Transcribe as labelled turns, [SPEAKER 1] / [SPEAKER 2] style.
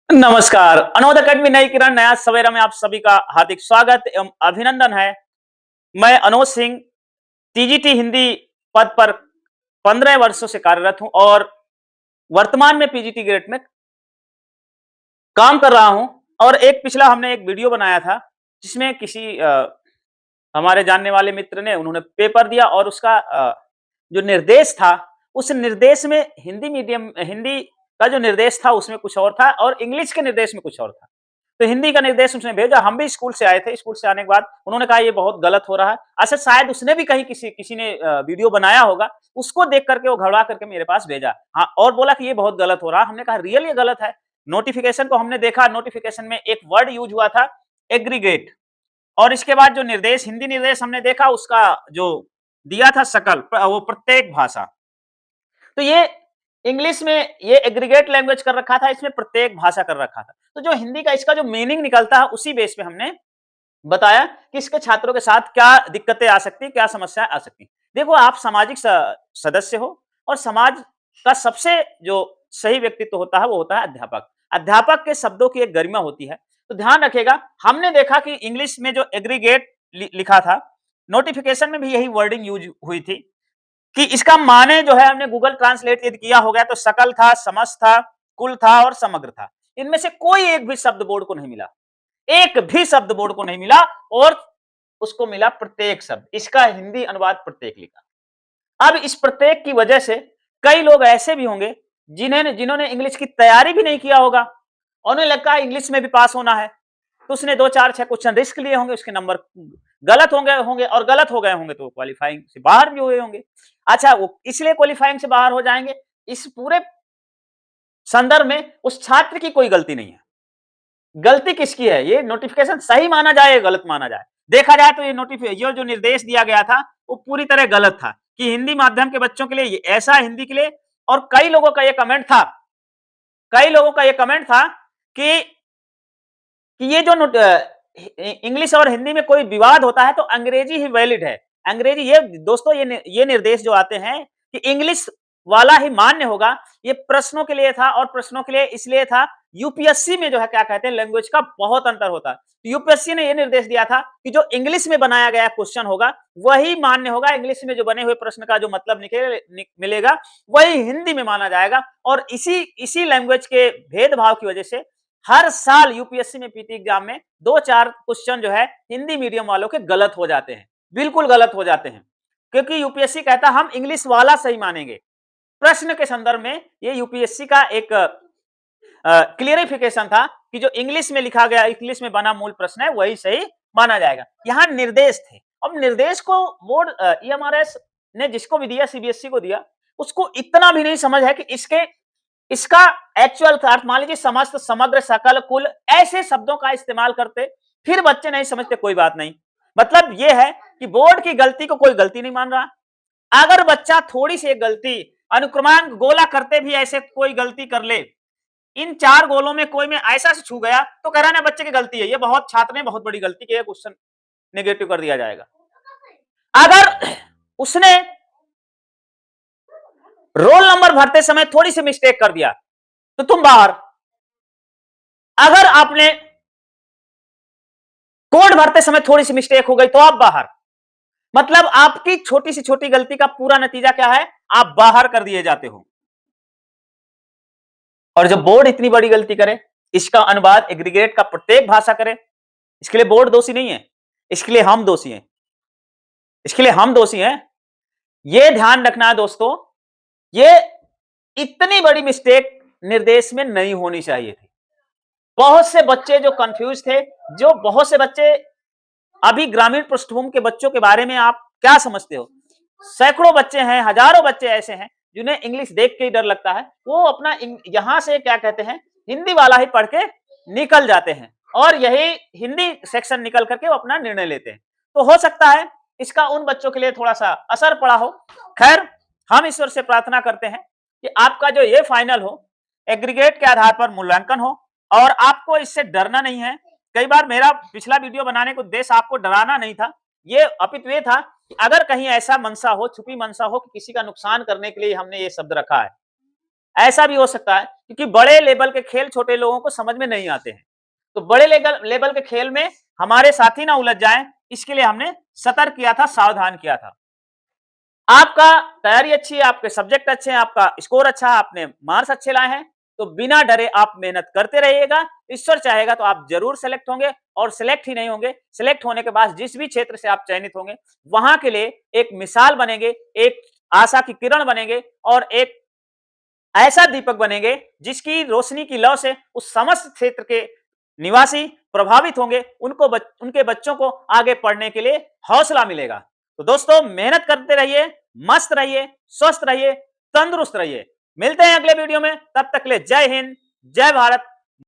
[SPEAKER 1] नमस्कार। अनोद अकेडमी नई किरण नया सवेरा में आप सभी का हार्दिक स्वागत एवं अभिनंदन है। मैं अनुज सिंह टीजीटी हिंदी पद पर 15 वर्षों से कार्यरत हूं और वर्तमान में पीजीटी ग्रेड में काम कर रहा हूं। और एक पिछला हमने एक वीडियो बनाया था जिसमें किसी हमारे जानने वाले मित्र ने उन्होंने पेपर दिया और उसका जो निर्देश था उस निर्देश में हिंदी का जो निर्देश था उसमें कुछ और था और इंग्लिश के निर्देश में कुछ और था। तो हिंदी का निर्देश उसने भेजा, हम भी स्कूल से आए थे। स्कूल से आने के बाद उन्होंने कहा ये बहुत गलत हो रहा है। अच्छा, शायद उसने भी कहीं किसी ने वीडियो बनाया होगा, उसको देख करके वो घबरा करके मेरे पास भेजा। हाँ, और बोला कि ये बहुत गलत हो रहा है। हमने कहा रियल ये गलत है। नोटिफिकेशन को हमने देखा, नोटिफिकेशन में एक वर्ड यूज हुआ था एग्रीगेट, और इसके बाद जो निर्देश हिंदी निर्देश हमने देखा उसका जो दिया था सकल वो प्रत्येक भाषा। तो ये इंग्लिश में ये एग्रीगेट लैंग्वेज कर रखा था, इसमें प्रत्येक भाषा कर रखा था। तो जो हिंदी का इसका जो मीनिंग निकलता है उसी बेस पे हमने बताया कि इसके छात्रों के साथ क्या दिक्कतें आ सकती, क्या समस्याएं आ सकती। देखो, आप सामाजिक सदस्य हो और समाज का सबसे जो सही व्यक्तित्व होता है वो होता है अध्यापक। अध्यापक के शब्दों की एक गरिमा होती है। तो ध्यान रखिएगा, हमने देखा कि इंग्लिश में जो एग्रीगेट लिखा था, नोटिफिकेशन में भी यही वर्डिंग यूज हुई थी कि इसका माने जो है हमने गूगल ट्रांसलेट यदि किया हो गया तो सकल था, समस्त था, कुल था और समग्र था। इनमें से कोई एक भी शब्द बोर्ड को नहीं मिला, एक भी शब्द बोर्ड को नहीं मिला, और उसको मिला प्रत्येक शब्द। इसका हिंदी अनुवाद प्रत्येक लिखा। अब इस प्रत्येक की वजह से कई लोग ऐसे भी होंगे जिन्होंने इंग्लिश की तैयारी भी नहीं किया होगा, और उन्हें लगता है इंग्लिश में भी पास होना है, तो उसने 2 4 6 क्वेश्चन रिस्क लिए होंगे, उसके नंबर गलत होंगे और गलत हो गए होंगे तो क्वालिफाइंग से बाहर भी हुए होंगे। अच्छा, वो इसलिए क्वालिफाइंग से बाहर हो जाएंगे, इस पूरे संदर्भ में उस छात्र की कोई गलती नहीं है। गलती किसकी है? ये नोटिफिकेशन सही माना जाए या गलत माना जाए, देखा जाए तो ये जो निर्देश दिया गया था वो पूरी तरह गलत था कि हिंदी माध्यम के बच्चों के लिए ऐसा हिंदी के लिए। और कई लोगों का ये कमेंट था कि ये जो इंग्लिश और हिंदी में कोई विवाद होता है तो अंग्रेजी ही वैलिड है। अंग्रेजी, ये दोस्तों, ये निर्देश जो आते हैं कि इंग्लिश वाला ही मान्य होगा, ये प्रश्नों के लिए था, और प्रश्नों के लिए इसलिए था यूपीएससी में जो है क्या कहते हैं लैंग्वेज का बहुत अंतर होता है। यूपीएससी ने यह निर्देश दिया था कि जो इंग्लिश में बनाया गया क्वेश्चन होगा वही मान्य होगा, इंग्लिश में जो बने हुए प्रश्न का जो मतलब मिलेगा वही हिंदी में माना जाएगा। और इसी लैंग्वेज के भेदभाव की वजह से हर साल यूपीएससी में पीटी एग्जाम में 2 4 क्वेश्चन जो है हिंदी मीडियम वालों के गलत हो जाते हैं, बिल्कुल गलत हो जाते हैं, क्योंकि यूपीएससी कहता हम इंग्लिश वाला सही मानेंगे। प्रश्न के संदर्भ में ये यूपीएससी का एक क्लियरिफिकेशन था कि जो इंग्लिश में लिखा गया, इंग्लिश में बना मूल प्रश्न है वही सही माना जाएगा। यहां निर्देश थे। अब निर्देश को बोर्ड ईएमआरएस ने जिसको भी दिया, सीबीएसई को दिया, उसको इतना भी नहीं समझ है कि इसका एक्चुअल अर्थ, मान लीजिए समस्त, समग्र, सकल, कुल ऐसे शब्दों का इस्तेमाल करते, फिर बच्चे नहीं समझते, कोई बात नहीं। मतलब यह है कि बोर्ड की गलती को कोई गलती नहीं मान रहा। अगर बच्चा थोड़ी सी गलती, अनुक्रमांक गोला करते भी ऐसे कोई गलती कर ले, इन 4 गोलों में कोई में ऐसा से छू गया तो कह रहा ना बच्चे की गलती है, ये बहुत छात्र ने बहुत बड़ी गलती की है, क्वेश्चन नेगेटिव कर दिया जाएगा। अगर उसने रोल नंबर भरते समय थोड़ी सी मिस्टेक कर दिया तो तुम बाहर। अगर आपने कोड भरते समय थोड़ी सी मिस्टेक हो गई तो आप बाहर। मतलब आपकी छोटी सी छोटी गलती का पूरा नतीजा क्या है? आप बाहर कर दिए जाते हो। और जब बोर्ड इतनी बड़ी गलती करे, इसका अनुवाद एग्रीगेट का प्रत्येक भाषा करे, इसके लिए बोर्ड दोषी नहीं है, इसके लिए हम दोषी हैं। इसके लिए हम दोषी हैं। यह ध्यान रखना है दोस्तों, ये इतनी बड़ी मिस्टेक निर्देश में नहीं होनी चाहिए थी। बहुत से बच्चे जो कंफ्यूज थे, जो बहुत से बच्चे अभी ग्रामीण पृष्ठभूमि के बच्चों के बारे में आप क्या समझते हो? सैकड़ों बच्चे हैं, हजारों बच्चे ऐसे हैं जिन्हें इंग्लिश देख के ही डर लगता है, वो अपना यहां से क्या कहते हैं हिंदी वाला ही पढ़ के निकल जाते हैं, और यही हिंदी सेक्शन निकल करके वो अपना निर्णय लेते हैं। तो हो सकता है इसका उन बच्चों के लिए थोड़ा सा असर पड़ा हो। खैर, हम ईश्वर से प्रार्थना करते हैं कि आपका जो ये फाइनल हो, एग्रीगेट के आधार पर मूल्यांकन हो, और आपको इससे डरना नहीं है। कई बार मेरा पिछला वीडियो बनाने का उद्देश्य आपको डराना नहीं था, ये अपितु ये था कि अगर कहीं ऐसा मंशा हो, छुपी मंशा हो कि किसी का नुकसान करने के लिए हमने ये शब्द रखा है, ऐसा भी हो सकता है क्योंकि बड़े लेवल के खेल छोटे लोगों को समझ में नहीं आते हैं। तो बड़े लेवल के खेल में हमारे साथी ना उलझ जाएं, इसके लिए हमने सतर्क किया था, सावधान किया था। आपका तैयारी अच्छी है, आपके सब्जेक्ट अच्छे हैं, आपका स्कोर अच्छा है, आपने मार्क्स अच्छे लाए हैं, तो बिना डरे आप मेहनत करते रहिएगा। ईश्वर चाहेगा तो आप जरूर सेलेक्ट होंगे, और सेलेक्ट ही नहीं होंगे, सेलेक्ट होने के बाद जिस भी क्षेत्र से आप चयनित होंगे वहां के लिए एक मिसाल बनेंगे, एक आशा की किरण बनेंगे, और एक ऐसा दीपक बनेंगे जिसकी रोशनी की लौ से उस समस्त क्षेत्र के निवासी प्रभावित होंगे, उनके बच्चों को आगे पढ़ने के लिए हौसला मिलेगा। तो दोस्तों, मेहनत करते रहिए, मस्त रहिए, स्वस्थ रहिए, तंदुरुस्त रहिए। मिलते हैं अगले वीडियो में, तब तक के लिए जय हिंद, जय भारत,